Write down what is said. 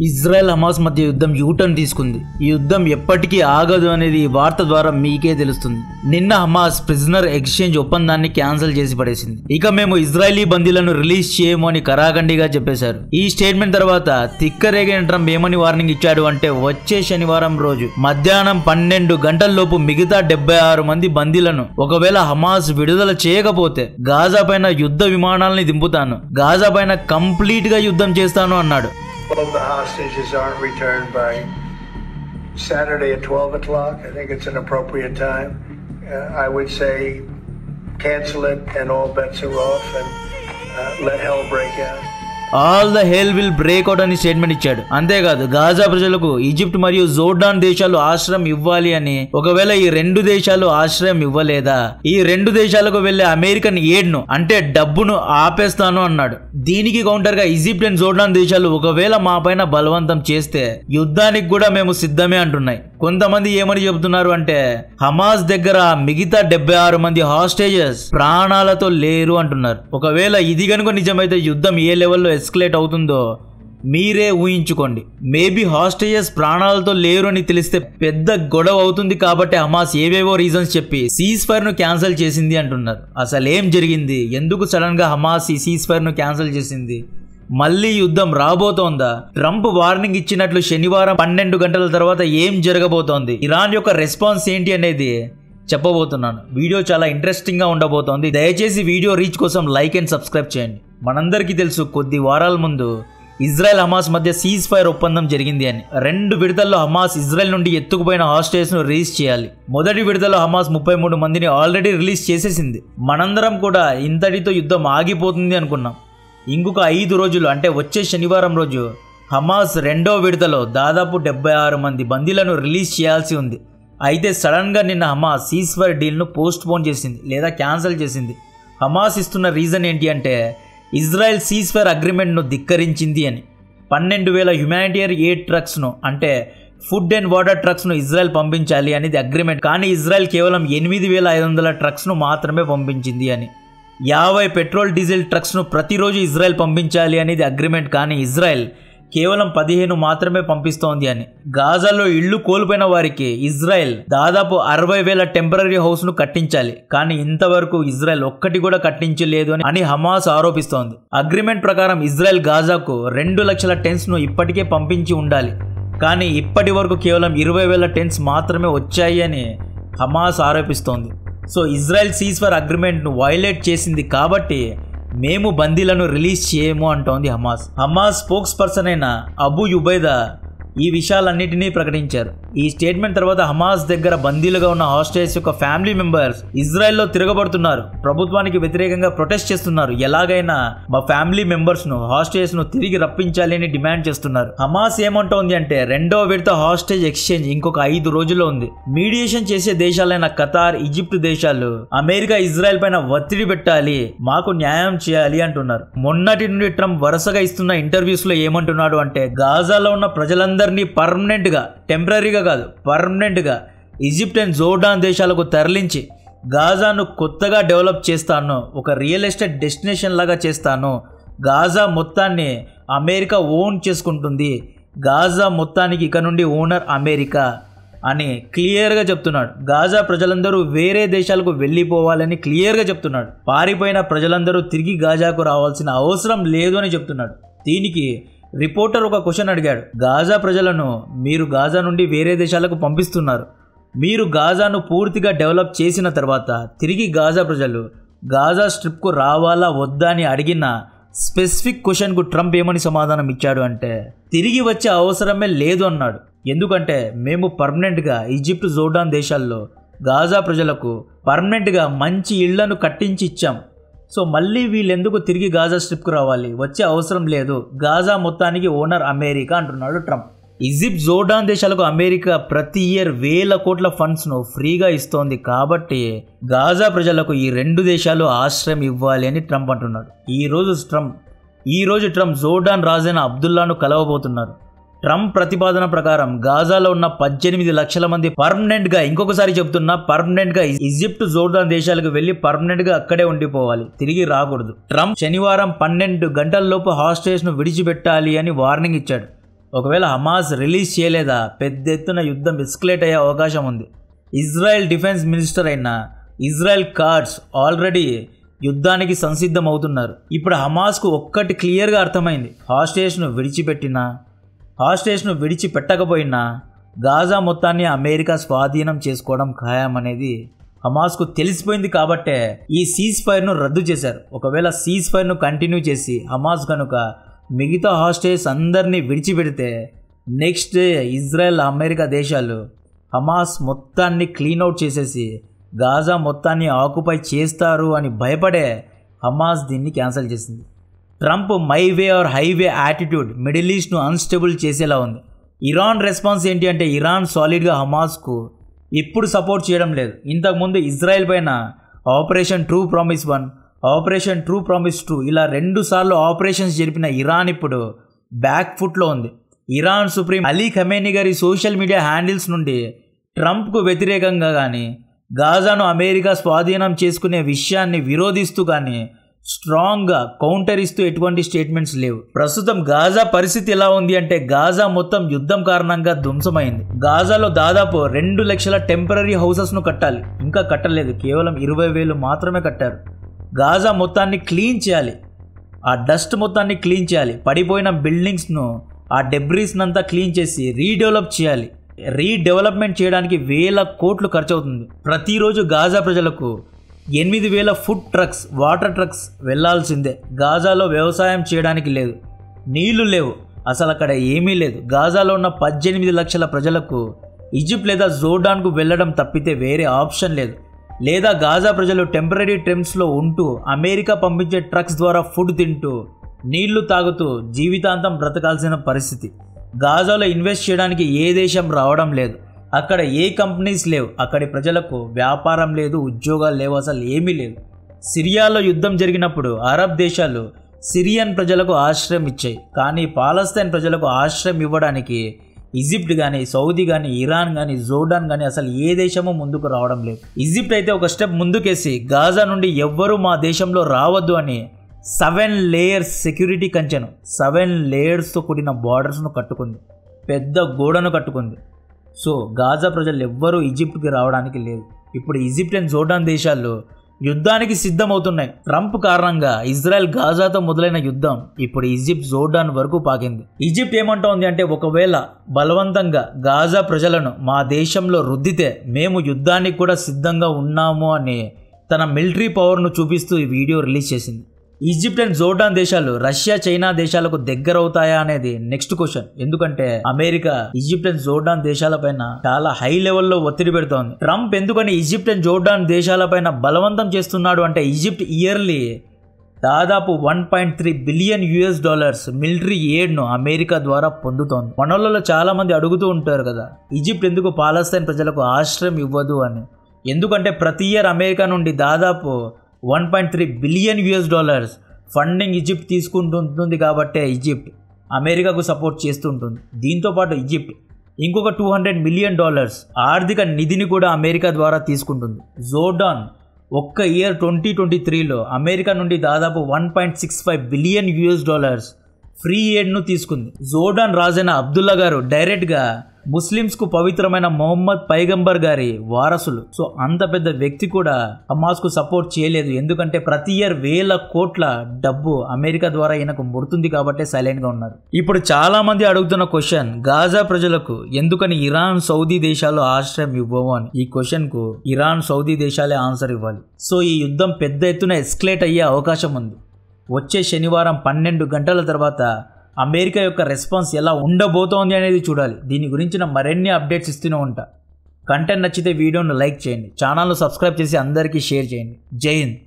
Israel Hamas మధ్య యుద్ధం U turn తీసుకుంది. ఈ యుద్ధం ఎప్పటికీ ఆగదు అనేది ఈ వార్త ద్వారా మీకే తెలుస్తుంది. నిన్న హమాస్ ప్రిజనర్ ఎక్స్చేంజ్ ఒప్పందాన్ని క్యాన్సిల్ చేసి పడేసింది. ఇక మేము ఇజ్రాయలీ బందీలను రిలీజ్ చేయము అని కరాఖండిగా చెప్పేశారు. ఈ స్టేట్మెంట్ తర్వాత తిక్కరేగిన ట్రంప్ ఏమని వార్నింగ్ ఇచ్చాడు అంటే వచ్చే శనివారం రోజు మధ్యాహ్నం 12 గంటల్లోపు మిగతా 76 మంది బందీలను ఒకవేళ హమాస్ విడుదల చేయకపోతే గాజా పైన యుద్ధ విమానాలని దింపుతాను, గాజా పైన కంప్లీట్ గా యుద్ధం చేస్తాను అన్నాడు. All of the hostages aren't returned by Saturday at 12 o'clock. I think it's an appropriate time. I would say cancel it and all bets are off and let hell break out. All the hell will break out అని statement ఇచ్చాడు. అంతేకాదు Gaza ప్రజలకు Egypt మరియు Jordan దేశాలు ఆశ్రయం ఇవ్వాలి అని, ఒకవేళ ఈ 2 దేశాలు ఆశ్రయం ఇవ్వలేదా ఈ 2 దేశాలకు వెళ్లే అమెరికన్ ఎయిడ్ను అంటే డబ్బును ఆపేస్తాను అన్నాడు. దీనికి కౌంటర్ గా ఈజిప్ట్ అండ్ జోర్డాన్ దేశాలు ఒకవేళ మా పైన బలవంతం చేస్తే యుద్ధానికి కూడా మేము సిద్ధమే అంటున్నాయి. కొంతమంది ఏమని చెబుతున్నారు అంటే హమాస్ దగ్గర మిగతా 76 మంది హాస్టేజెస్ ప్రాణాలతో లేరు అంటున్నారు. ఒకవేళ ఇది కనుక నిజమైతే యుద్ధం ఏ లెవెల్లో ఎస్కలేట్ అవుతుందో మీరే ఊహించుకోండి. మేబీ హాస్టేజెస్ ప్రాణాలతో లేరు అని తెలిస్తే పెద్ద గొడవ అవుతుంది. కాబట్టి హమాస్ ఏవేవో రీజన్స్ చెప్పి సీజ్ ఫైర్ ను క్యాన్సిల్ చేసింది అంటున్నారు. అసలు ఏం జరిగింది, ఎందుకు సడన్ గా హమాస్ ఈ సీజ్ ఫైర్ ను క్యాన్సిల్ చేసింది, మళ్ళీ యుద్ధం రాబోతోందా, ట్రంప్ వార్నింగ్ ఇచ్చినట్లు శనివారం 12 గంటల తర్వాత ఏం జరగబోతోంది, ఇరాన్ యొక్క రెస్పాన్స్ ఏంటి అనేది చెప్పబోతున్నాను. వీడియో చాలా ఇంట్రెస్టింగ్ గా ఉండబోతోంది. దయచేసి వీడియో రీచ్ కోసం లైక్ అండ్ సబ్స్క్రైబ్ చేయండి. మనందరికీ తెలుసు కొద్ది వారాల ముందు ఇజ్రాయెల్ హమాస్ మధ్య సీజ్ ఫైర్ ఒప్పందం జరిగింది అని. 2 విడతల్లో హమాస్ ఇజ్రాయెల్ నుండి ఎత్తుకుపోయిన హాస్టేజెస్ ను రిలీజ్ చేయాలి. మొదటి విడతలో హమాస్ 33 మందిని ఆల్రెడీ రిలీజ్ చేసేసింది. మనందరం కూడా ఇంతటితో యుద్ధం ఆగిపోతుంది అనుకున్నాం. ఇంకొక 5 రోజులు అంటే వచ్చే శనివారం రోజు హమాస్ 2వ విడతలో దాదాపు 76 మంది బందీలను రిలీజ్ చేయాల్సి ఉంది. అయితే సడన్ గా నిన్న హమాస్ సీజ్ ఫైర్ డీల్ ను పోస్ట్ పోన్ చేసింది లేదా క్యాన్సిల్ చేసింది. హమాస్ ఇస్తున్న రీజన్ ఏంటి అంటే ఇజ్రాయెల్ సీజ్ ఫైర్ అగ్రిమెంట్ ను ధిక్కరించింది అని. 12,000 హ్యుమానిటేరియన్ ఎయిడ్ ట్రక్స్ ను అంటే ఫుడ్ అండ్ వాటర్ ట్రక్స్ ను ఇజ్రాయెల్ పంపించాలి అనేది అగ్రిమెంట్. కానీ ఇజ్రాయెల్ కేవలం 8,500 ట్రక్స్ ను మాత్రమే పంపించింది అని. 50 పెట్రోల్ డీజిల్ ట్రక్స్ ను ప్రతిరోజు ఇజ్రాయెల్ పంపించాలి అనేది అగ్రిమెంట్. కానీ ఇజ్రాయెల్ కేవలం 15 మాత్రమే పంపిస్తోంది అని. గాజాలో ఇళ్లు కోల్పోయిన వారికి ఇజ్రాయెల్ దాదాపు 60,000 టెంపరరీ హౌస్ ను కట్టించాలి. కానీ ఇంతవరకు ఇజ్రాయెల్ ఒక్కటి కూడా కట్టించలేదు అని హమాస్ ఆరోపిస్తోంది. అగ్రిమెంట్ ప్రకారం ఇజ్రాయెల్ గాజాకు 2 లక్షల టెన్స్ ను ఇప్పటికే పంపించి ఉండాలి. కానీ ఇప్పటి వరకు కేవలం 20,000 టెన్స్ మాత్రమే వచ్చాయి అని హమాస్ ఆరోపిస్తోంది. So Israel ceasefire agreement ను వైలేట్ చేసింది కాబట్టి మేము బందీలను రిలీజ్ చేయము అంటోంది హమాస్. హమాస్ స్పోక్స్ పర్సన్ అయిన అబు యుబైదా ఈ విషయాలన్నిటినీ ప్రకటించారు. ఈ స్టేట్మెంట్ తర్వాత హమాస్ దగ్గర బందీలుగా ఉన్న హాస్టేజెస్ యొక్క ఫ్యామిలీ మెంబర్స్ ఇజ్రాయెల్లో తిరగబడుతున్నారు, ప్రభుత్వానికి వ్యతిరేకంగా ప్రొటెస్ట్ చేస్తున్నారు. ఎలాగైనా మా ఫ్యామిలీ మెంబర్స్ ను హాస్టేజెస్ ను తిరిగి రప్పించాలి అని డిమాండ్ చేస్తున్నారు. హమాస్ ఏమంటోంది అంటే 2వ విడత హాస్టేజ్ ఎక్స్చేంజ్ ఇంకొక 5 రోజుల్లో ఉంది. మీడియేషన్ చేసే దేశాలైన ఖతార్, ఈజిప్ట్ దేశాలు అమెరికా ఇజ్రాయెల్ పైన ఒత్తిడి పెట్టాలి, మాకు న్యాయం చేయాలి అంటున్నారు. మొన్నటి నుండి ట్రంప్ వరుసగా ఇస్తున్న ఇంటర్వ్యూస్ లో ఏమంటున్నాడు అంటే గాజాలో ఉన్న ప్రజలందరూ పర్మనెంట్ గా, టెంపరీగా కాదు పర్మనెంట్ గా ఈజిప్ట్ అండ్ జోర్డాన్ దేశాలకు తరలించి గాజాను కొత్తగా డెవలప్ చేస్తాను, ఒక రియల్ ఎస్టేట్ డెస్టినేషన్ లాగా చేస్తాను, గాజా మొత్తాన్ని అమెరికా ఓన్ చేసుకుంటుంది, గాజా మొత్తానికి ఇక నుండి ఓనర్ అమెరికా అని క్లియర్గా చెప్తున్నాడు. గాజా ప్రజలందరూ వేరే దేశాలకు వెళ్ళిపోవాలని క్లియర్గా చెప్తున్నాడు. పారిపోయిన ప్రజలందరూ తిరిగి గాజాకు రావాల్సిన అవసరం లేదు అని చెప్తున్నాడు. దీనికి రిపోర్టర్ ఒక క్వశ్చన్ అడిగాడు, గాజా ప్రజలను మీరు గాజా నుండి వేరే దేశాలకు పంపిస్తున్నారు, మీరు గాజాను పూర్తిగా డెవలప్ చేసిన తర్వాత తిరిగి గాజా ప్రజలు గాజా స్ట్రిప్కు రావాలా వద్దా అని అడిగిన స్పెసిఫిక్ క్వశ్చన్కు ట్రంప్ ఏమని సమాధానం ఇచ్చాడు అంటే తిరిగి వచ్చే అవసరమే లేదు అన్నాడు. ఎందుకంటే మేము పర్మనెంట్గా ఈజిప్ట్, జోర్డాన్ దేశాల్లో గాజా ప్రజలకు పర్మనెంట్గా మంచి ఇళ్లను కట్టించి ఇచ్చాం. సో మళ్ళీ వీళ్ళెందుకు తిరిగి గాజా స్ట్రిప్కు రావాలి, వచ్చే అవసరం లేదు, గాజా మొత్తానికి ఓనర్ అమెరికా అంటున్నాడు ట్రంప్. ఈజిప్ట్, జోర్డాన్ దేశాలకు అమెరికా ప్రతి ఇయర్ 1,000 కోట్ల ఫండ్స్ ను ఫ్రీగా ఇస్తోంది. కాబట్టి గాజా ప్రజలకు ఈ 2 దేశాలు ఆశ్రయం ఇవ్వాలి అని ట్రంప్ అంటున్నాడు. ఈ రోజు ట్రంప్ జోర్డాన్ రాజైన అబ్దుల్లాను కలవబోతున్నారు. ట్రంప్ ప్రతిపాదన ప్రకారం గాజాలో ఉన్న 18 లక్షల మంది పర్మనెంట్ గా, ఇంకొకసారి చెప్తున్నా పర్మనెంట్ గా ఈజిప్ట్, జోర్డాన్ దేశాలకు వెళ్లి పర్మనెంట్ గా అక్కడే ఉండిపోవాలి, తిరిగి రాకూడదు. ట్రంప్ శనివారం 12 గంటల్లోపు హాస్టేజ్ ను విడిచిపెట్టాలి అని వార్నింగ్ ఇచ్చాడు. ఒకవేళ హమాస్ రిలీజ్ చేయలేదా పెద్ద ఎత్తున యుద్ధం ఎస్కలేట్ అయ్యే అవకాశం ఉంది. ఇజ్రాయెల్ డిఫెన్స్ మినిస్టర్ అయిన ఇజ్రాయెల్ కాట్జ్ ఆల్రెడీ యుద్ధానికి సంసిద్ధం అవుతున్నారు. ఇప్పుడు హమాస్కు ఒక్కటి క్లియర్గా అర్థమైంది, హాస్టేజ్ను విడిచిపెట్టకపోయినా గాజా మొత్తాన్ని అమెరికా స్వాధీనం చేసుకోవడం ఖాయమనేది హమాస్కు తెలిసిపోయింది. కాబట్టే ఈ సీజ్ ఫైర్ను రద్దు చేశారు. ఒకవేళ సీజ్ ఫైర్ను కంటిన్యూ చేసి హమాస్ కనుక మిగతా హాస్టేజ్ అందరినీ విడిచిపెడితే నెక్స్ట్ డే ఇజ్రాయెల్ అమెరికా దేశాలు హమాస్ మొత్తాన్ని క్లీన్అవుట్ చేసేసి గాజా మొత్తాన్ని ఆక్యుపై చేస్తారు అని భయపడే హమాస్ దీన్ని క్యాన్సిల్ చేసింది. Trump my way or highway attitude middle ఈస్ట్ను అన్స్టేబుల్ చేసేలా ఉంది. ఇరాన్ రెస్పాన్స్ ఏంటి అంటే ఇరాన్ సాలిడ్గా హమాస్కు ఇప్పుడు సపోర్ట్ చేయడం లేదు. ఇంతకుముందు ఇజ్రాయెల్ పైన operation true promise 1, operation true promise 2 ఇలా 2 సార్లు ఆపరేషన్స్ జరిపిన ఇరాన్ ఇప్పుడు బ్యాక్ ఫుట్లో ఉంది. ఇరాన్ సుప్రీం అలీ ఖమేనీ గారి సోషల్ మీడియా హ్యాండిల్స్ నుండి ట్రంప్కు వ్యతిరేకంగా కానీ గాజాను అమెరికా స్వాధీనం చేసుకునే విషయాన్ని విరోధిస్తూ కానీ స్ట్రాంగ్గా కౌంటర్ ఇస్తూ ఎటువంటి స్టేట్మెంట్స్ లేవు. ప్రస్తుతం గాజా పరిస్థితి ఎలా ఉంది అంటే గాజా మొత్తం యుద్ధం కారణంగా ధ్వంసమైంది. గాజాలో దాదాపు 2 లక్షల టెంపరరీ హౌసెస్ను కట్టాలి, ఇంకా కట్టలేదు, కేవలం 20,000 మాత్రమే కట్టారు. గాజా మొత్తాన్ని క్లీన్ చేయాలి, ఆ డస్ట్ మొత్తాన్ని క్లీన్ చేయాలి, పడిపోయిన బిల్డింగ్స్ను ఆ డెబ్రీస్నంతా క్లీన్ చేసి రీడెవలప్మెంట్ చేయడానికి 1,000 కోట్లు ఖర్చు అవుతుంది. ప్రతిరోజు గాజా ప్రజలకు 8,000 ఫుడ్ ట్రక్స్, వాటర్ ట్రక్స్ వెళ్లాల్సిందే. గాజాలో వ్యవసాయం చేయడానికి లేదు, నీళ్లు లేవు, అసలు అక్కడ ఏమీ లేదు. గాజాలో ఉన్న 18 లక్షల ప్రజలకు ఈజిప్ట్ లేదా జోర్డాన్కు వెళ్ళడం తప్పితే వేరే ఆప్షన్ లేదు. లేదా గాజా ప్రజలు టెంపరరీ టెంట్స్లో ఉంటూ అమెరికా పంపించే ట్రక్స్ ద్వారా ఫుడ్ తింటూ నీళ్లు తాగుతూ జీవితాంతం బ్రతకాల్సిన పరిస్థితి. గాజాలో ఇన్వెస్ట్ చేయడానికి ఏ దేశం రావడం లేదు, అక్కడ ఏ కంపెనీస్ లేవు, అక్కడి ప్రజలకు వ్యాపారం లేదు, ఉద్యోగాలు లేవు, అసలు ఏమీ లేదు. సిరియాలో యుద్ధం జరిగినప్పుడు అరబ్ దేశాలు సిరియన్ ప్రజలకు ఆశ్రయం ఇచ్చాయి, కానీ పాలస్తీన్ ప్రజలకు ఆశ్రయం ఇవ్వడానికి ఈజిప్ట్ కానీ, సౌదీ కానీ, ఇరాన్ కానీ, జోర్డాన్ కానీ అసలు ఏ దేశము ముందుకు రావడం లేదు. ఈజిప్ట్ అయితే ఒక స్టెప్ ముందుకేసి గాజా నుండి ఎవ్వరూ మా దేశంలో రావద్దు అని 7 లేయర్స్ సెక్యూరిటీ కంచెను, 7 లేయర్స్తో కూడిన బార్డర్స్ను కట్టుకుంది, పెద్ద గోడను కట్టుకుంది. సో గాజా ప్రజలు ఎవ్వరూ ఈజిప్ట్కి రావడానికి లేదు. ఇప్పుడు ఈజిప్ట్ అండ్ జోర్డాన్ దేశాలు యుద్ధానికి సిద్ధమవుతున్నాయి. ట్రంప్ కారణంగా ఇజ్రాయెల్ గాజాతో మొదలైన యుద్ధం ఇప్పుడు ఈజిప్ట్ జోర్డాన్ వరకు పాకింది. ఈజిప్ట్ ఏమంటోంది అంటే ఒకవేళ బలవంతంగా గాజా ప్రజలను మా దేశంలో రుద్దితే మేము యుద్ధానికి కూడా సిద్ధంగా ఉన్నాము అని తన మిలిటరీ పవర్ను చూపిస్తూ ఈ వీడియో రిలీజ్ చేసింది. ఈజిప్ట్ అండ్ జోర్డాన్ దేశాలు రష్యా, చైనా దేశాలకు దగ్గర అవుతాయా అనేది నెక్స్ట్ క్వశ్చన్. ఎందుకంటే అమెరికా ఈజిప్ట్ అండ్ జోర్డాన్ దేశాలపైన చాలా హై లెవెల్లో ఒత్తిడి పెడుతోంది. ట్రంప్ ఎందుకని ఈజిప్ట్ అండ్ జోర్డాన్ దేశాలపైన బలవంతం చేస్తున్నాడు అంటే ఈజిప్ట్ ఇయర్లీ దాదాపు $1.3 బిలియన్ మిలిటరీ ఎయిడ్ను అమెరికా ద్వారా పొందుతోంది. మనోళ్ళలో చాలా మంది అడుగుతూ ఉంటారు కదా, ఈజిప్ట్ ఎందుకు పాలస్తీన్ ప్రజలకు ఆశ్రయం ఇవ్వదు అని. ఎందుకంటే ప్రతి ఇయర్ అమెరికా నుండి దాదాపు $1.3 బిలియన్ ఫండింగ్ ఈజిప్ట్ తీసుకుంటుంటుంది. కాబట్టే ఈజిప్ట్ అమెరికాకు సపోర్ట్ చేస్తుంటుంది. దీంతోపాటు ఈజిప్ట్ ఇంకొక $200 మిలియన్ ఆర్థిక నిధిని కూడా అమెరికా ద్వారా తీసుకుంటుంది. జోర్డాన్ ఒక్క ఇయర్ 2023లో అమెరికా నుండి దాదాపు $1.65 బిలియన్ ఫ్రీ ఎయిడ్ను తీసుకుంది. జోర్డాన్ రాజైన అబ్దుల్లా గారు డైరెక్ట్గా ముస్లిమ్స్కు పవిత్రమైన మొహమ్మద్ పైగంబర్ గారి వారసులు. సో అంత పెద్ద వ్యక్తి కూడా హమాస్కు సపోర్ట్ చేయలేదు. ఎందుకంటే ప్రతి ఇయర్ 1,000 కోట్ల డబ్బు అమెరికా ద్వారా ఈయనకు ముడుతుంది కాబట్టి సైలెంట్గా ఉన్నారు. ఇప్పుడు చాలా మంది అడుగుతున్న క్వశ్చన్, గాజా ప్రజలకు ఎందుకని ఇరాన్, సౌదీ దేశాలు ఆశ్రయం ఇవ్వవు అని. ఈ క్వశ్చన్కు ఇరాన్, సౌదీ దేశాలే ఆన్సర్ ఇవ్వాలి. సో ఈ యుద్ధం పెద్ద ఎత్తున ఎస్కలేట్ అయ్యే అవకాశం ఉంది. వచ్చే శనివారం 12 గంటల తర్వాత అమెరికా యొక్క రెస్పాన్స్ ఎలా ఉండబోతోంది అనేది చూడాలి. దీని గురించిన మరిన్ని అప్డేట్స్ ఇస్తూనే ఉంటా. కంటెంట్ నచ్చితే వీడియోను లైక్ చేయండి, ఛానల్ను సబ్స్క్రైబ్ చేసి అందరికీ షేర్ చేయండి. జై హింద్.